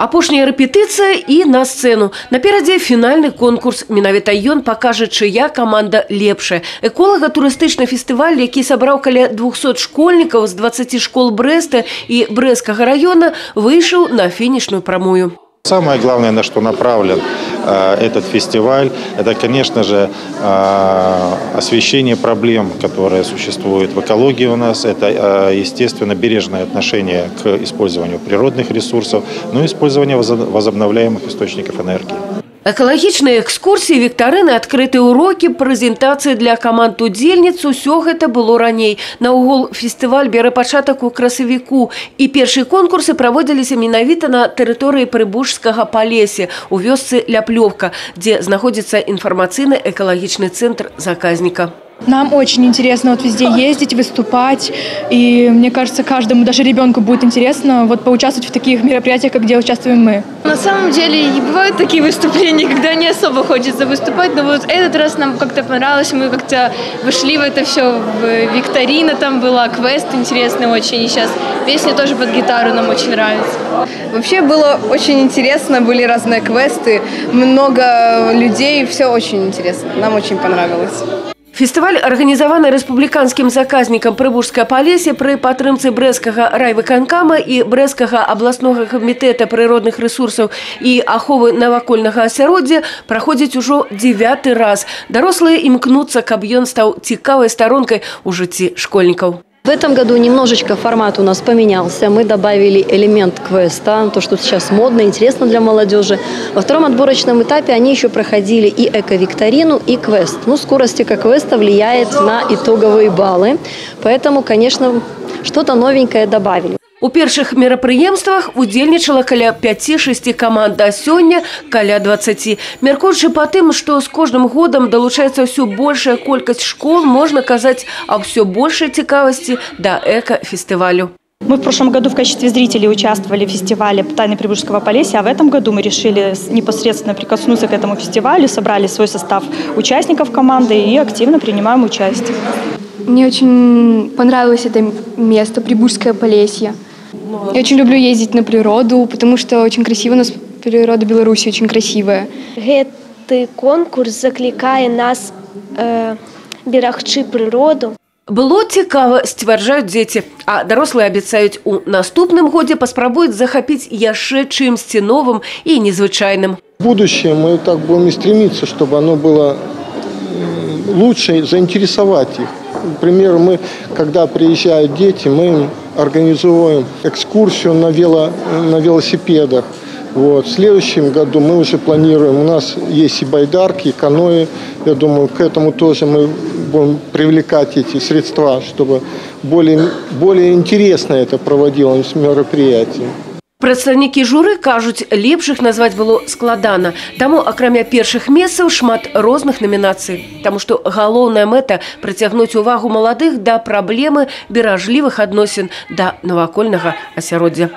Апошняя рэпетыцыя і на сцэну. Наперадзе фінальны конкурс. Менавіта ён пакажа, чыя каманда лепшая. Эколага-турыстычны фестываль, які сабраў каля 200 школьнікаў з 20 школ Брэста і Брэсцкага района, выйшаў на фінішную прамую. Самое главное, на что направлен этот фестиваль, это, конечно же, освещение проблем, которые существуют в экологии у нас. Это, естественно, бережное отношение к использованию природных ресурсов, но и использование возобновляемых источников энергии. Экалагічныя экскурсіі, віктарыны, адкрытыя урокі, прэзентацыі для каманд удзельніц – усё гэта было раней. Наогул фестываль бярэ пачатак у красавіку. І першыя конкурсы праводзіліся менавіта на тэрыторыі Прыбужскага Палесья, у вёсцы Ляплёвка, дзе знаходзіцца інфармацыйны экалагічны цэнтр заказніка. Нам очень интересно вот везде ездить, выступать. И мне кажется, каждому, даже ребенку, будет интересно вот поучаствовать в таких мероприятиях, где участвуем мы. На самом деле бывают такие выступления, когда не особо хочется выступать, но вот этот раз нам как-то понравилось, мы как-то вошли в это все, в викторина там была, квест интересный очень, и сейчас песня тоже под гитару нам очень нравится. Вообще было очень интересно, были разные квесты, много людей, все очень интересно, нам очень понравилось. Фестываль арганізаваны рэспубліканскім заказнікам Прыбужскае Палесье пры падтрымцы Брэсцкага райвыканкама і Брэсцкага абласнога камітэта прыродных рэсурсаў і аховы навакольнага асяроддзя праходзіць ужо 9-й раз. Дарослыя імкнуцца, каб ён стаў цікавай старонкай у жыцці школьнікаў. В этом году немножечко формат у нас поменялся. Мы добавили элемент квеста, то, что сейчас модно, интересно для молодежи. Во втором отборочном этапе они еще проходили и эко-викторину, и квест. Ну, скорость эко-квеста влияет на итоговые баллы. Поэтому, конечно, что-то новенькое добавили. У першых мерапрыемствах удзельнічала каля 5-6 каманд, а сёння каля 20. Мяркуючы па тым, што з кожным годам далучаецца ўсё большая колькасць школ, можна казаць аб усё большай цікавасці да эко-фестывалю. Мы в прошлом году в качестве зрителей участвовали в фестивале «Тайны Прибужского Полесья», а в этом году мы решили непосредственно прикоснуться к этому фестивалю, собрали свой состав участников команды и активно принимаем участие. Мне очень понравилось это место, Прибужское Полесье. Я очень люблю ездить на природу, потому что очень красиво, у нас природа Беларуси очень красивая. Гэты конкурс закликае нас берагчы прыроду. Было цікава, сцвярджаюць дзеці, а дарослыя абяцаюць, у наступным годзе паспрабуюць захапіць яшчэ чымсьці новым і незвычайным. В будущее мы так будем и стремиться, чтобы оно было лучше, заинтересовать их. Например, мы, когда приезжают дети, мы им организуем экскурсию на велосипедах. Вот. В следующем году мы уже планируем, у нас есть и байдарки, и каноэ. Я думаю, к этому тоже мы будем привлекать эти средства, чтобы более интересно это проводилось мероприятие. Прадстаўнікі журы кажуць, лепшых назваць было складана. Таму, акрамя першых месцаў, шмат розных намінацый. Таму што галоўная мэта – прыцягнуць увагу маладых да праблемы беражлівых адносін да навакольнага асяроддзя.